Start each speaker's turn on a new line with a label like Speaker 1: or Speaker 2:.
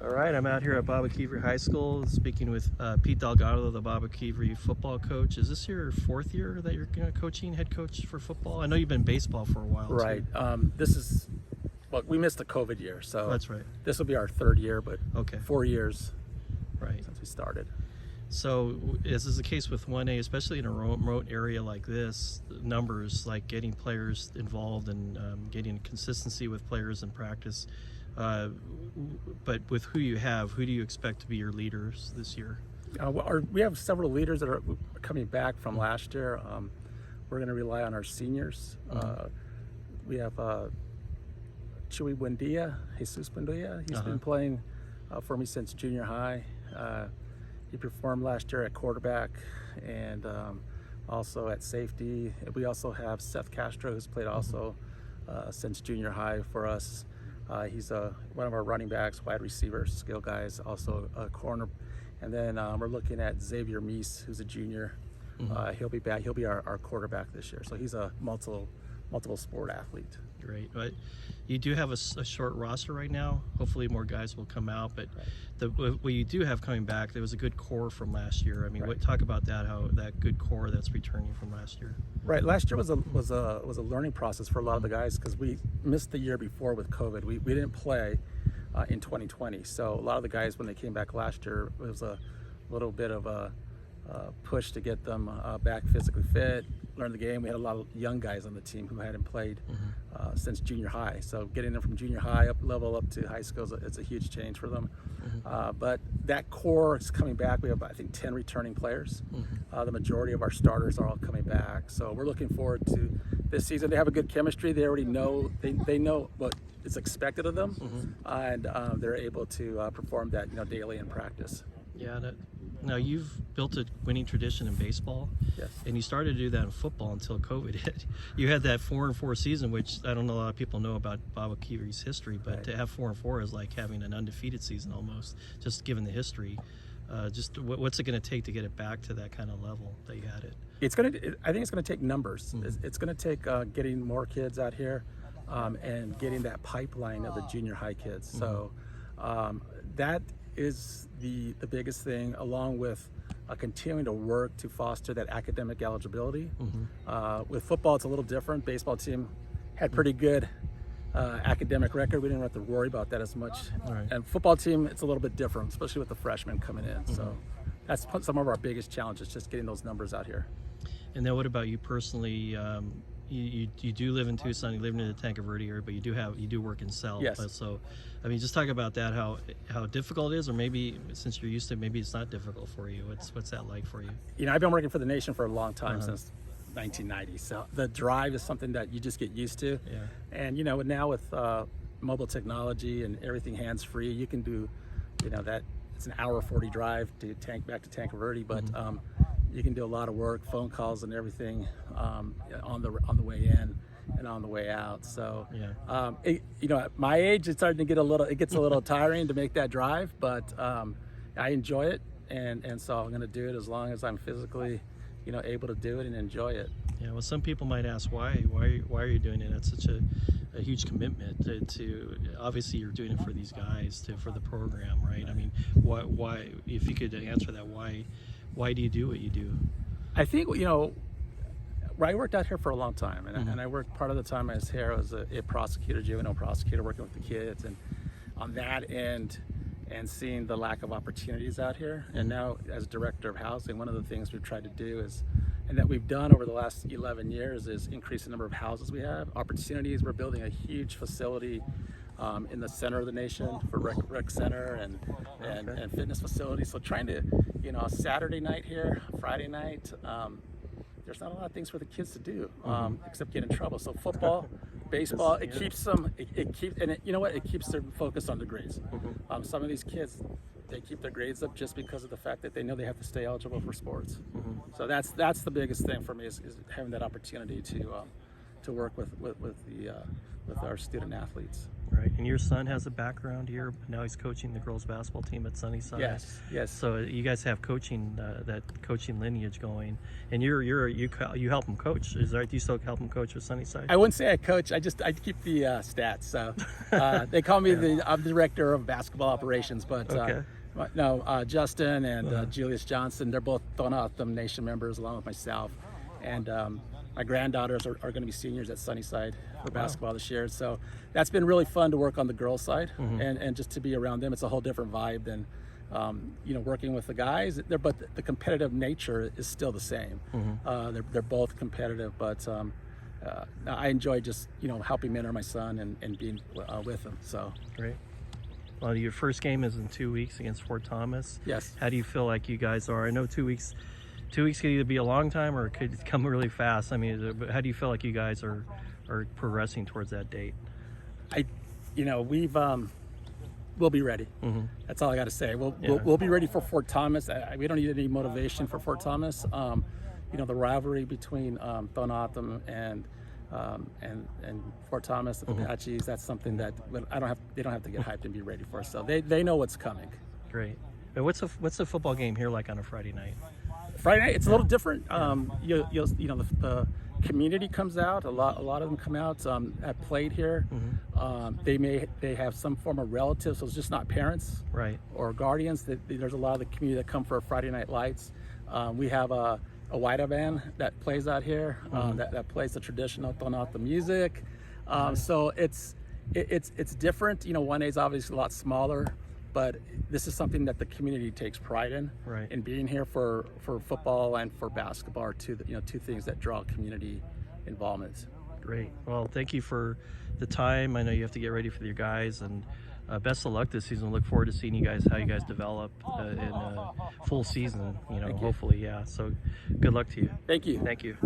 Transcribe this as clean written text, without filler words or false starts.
Speaker 1: All right, I'm out here at Baboquivari High School speaking with Pete Delgado, the Baboquivari football coach. Is this your fourth year that you're coaching, head coach for football? I know you've been baseball for a while
Speaker 2: Right.
Speaker 1: too.
Speaker 2: This is, well, we missed the COVID year, so
Speaker 1: That's right.
Speaker 2: this will be our third year, but
Speaker 1: Okay.
Speaker 2: 4 years
Speaker 1: Right.
Speaker 2: since we started.
Speaker 1: So as is the case with 1A, especially in a remote area like this, numbers like getting players involved and getting consistency with players in practice. But with who you have, who do you expect to be your leaders this year?
Speaker 2: We have several leaders that are coming back from last year. We're going to rely on our seniors. We have Chuy Buendia, Jesus Buendia. He's been playing for me since junior high. He performed last year at quarterback and also at safety. We also have Seth Castro, who's played also since junior high for us. He's one of our running backs, wide receivers, skill guys, also a corner. And then we're looking at Xavier Meese, who's a junior. He'll be back. He'll be our quarterback this year. So he's a multiple sport athlete.
Speaker 1: Great. But you do have a short roster right now. Hopefully more guys will come out. But what you do have coming back, there was a good core from last year. I mean, talk about that, how that good core that's returning from last year.
Speaker 2: Right. Last year was a learning process for a lot of the guys because we missed the year before with COVID. We didn't play in 2020. So a lot of the guys, when they came back last year, it was a little bit of a push to get them back physically fit, learn the game. We had a lot of young guys on the team who hadn't played since junior high. So getting them from junior high level up to high school, it's a huge change for them. But that core is coming back. We have, I think, 10 returning players. The majority of our starters are all coming back. So we're looking forward to this season. They have a good chemistry. They already know, they know what is expected of them, and they're able to perform that daily in practice.
Speaker 1: Yeah. Now you've built a winning tradition in baseball,
Speaker 2: yes,
Speaker 1: and you started to do that in football until COVID hit. You had that 4-4 season, which I don't know a lot of people know about Baboquivari's history, but to have 4-4 is like having an undefeated season almost, just given the history. Just what's it going to take to get it back to that kind of level that you had it?
Speaker 2: I think it's going to take numbers. It's going to take getting more kids out here and getting that pipeline of the junior high kids. So that is the biggest thing, along with continuing to work to foster that academic eligibility. With football, it's a little different. Baseball team had pretty good academic record. We didn't have to worry about that as much. And football team, it's a little bit different, especially with the freshmen coming in. So that's some of our biggest challenges, just getting those numbers out here.
Speaker 1: And then what about you personally? You do live in Tucson, you live near the Tanque Verde area, but you do work in South.
Speaker 2: Yes.
Speaker 1: So, I mean, just talk about that, how difficult it is, or maybe since you're used to it, maybe it's not difficult for you. What's that like for you?
Speaker 2: I've been working for the nation for a long time, since 1990. So the drive is something that you just get used to.
Speaker 1: Yeah.
Speaker 2: And now with mobile technology and everything hands-free, you can do, that it's an hour 40 drive to back to Tanque Verde, but you can do a lot of work, phone calls and everything on the way in and on the way out. So, at my age, it's starting to gets a little tiring to make that drive, but I enjoy it, and so I'm going to do it as long as I'm physically, able to do it and enjoy it.
Speaker 1: Yeah. Well, some people might ask why are you doing it? That's such a huge commitment to obviously you're doing it for these guys, for the program, right? I mean, why if you could answer that, why do you do what you do?
Speaker 2: I think, I worked out here for a long time, and I worked part of the time I was here as a prosecutor, juvenile prosecutor, working with the kids, and on that end, and seeing the lack of opportunities out here. And now as director of housing, one of the things we've tried to do is, and that we've done over the last 11 years, is increase the number of houses we have, opportunities. We're building a huge facility in the center of the nation for rec center and fitness facilities. So trying to, a Saturday night here, Friday night, there's not a lot of things for the kids to do except get in trouble. So football, baseball, it keeps them, it keeps them focused on the grades. Some of these kids, they keep their grades up just because of the fact that they know they have to stay eligible for sports. So that's the biggest thing for me is having that opportunity to work with our student athletes.
Speaker 1: Right, and your son has a background here. Now he's coaching the girls basketball team at Sunnyside.
Speaker 2: Yes.
Speaker 1: So you guys have coaching, that coaching lineage going, and you help him coach. Is that right? Do you still help him coach with Sunnyside?
Speaker 2: I wouldn't say I coach. I keep the stats. So they call me I'm the director of basketball operations. But
Speaker 1: Okay.
Speaker 2: no, Justin and Julius Johnson, they're both Thon Nation members along with myself, and my granddaughters are going to be seniors at Sunnyside for basketball this year. So that's been really fun to work on the girls' side and just to be around them. It's a whole different vibe than working with the guys. But the competitive nature is still the same. They're both competitive, but I enjoy just helping mentor my son and being with him. So
Speaker 1: Great. Well, your first game is in 2 weeks against Fort Thomas.
Speaker 2: Yes.
Speaker 1: How do you feel like you guys are? I know 2 weeks. 2 weeks could either be a long time or it could come really fast. I mean, how do you feel like you guys are progressing towards that date?
Speaker 2: We'll be ready. That's all I got to say. We'll be ready for Fort Thomas. We don't need any motivation for Fort Thomas. The rivalry between Thon and Fort Thomas, the Apaches. That's something that they don't have to get hyped and be ready for. So they know what's coming.
Speaker 1: Great. And what's the football game here like on a Friday night?
Speaker 2: Friday night, it's a little different. The community comes out. A lot of them come out. Have played here. They have some form of relatives, so it's just not parents,
Speaker 1: Right.
Speaker 2: or guardians. There's a lot of the community that come for Friday Night Lights. We have a Waida band that plays out here. That plays the traditional Tonata music. So it's different. 1A is obviously a lot smaller, but this is something that the community takes pride in.
Speaker 1: Right.
Speaker 2: And being here for football and for basketball are two things that draw community involvement.
Speaker 1: Great. Well, thank you for the time. I know you have to get ready for your guys, and best of luck this season. Look forward to seeing how you guys develop in full season. Hopefully, yeah. So good luck to you.
Speaker 2: Thank you.
Speaker 1: Thank you.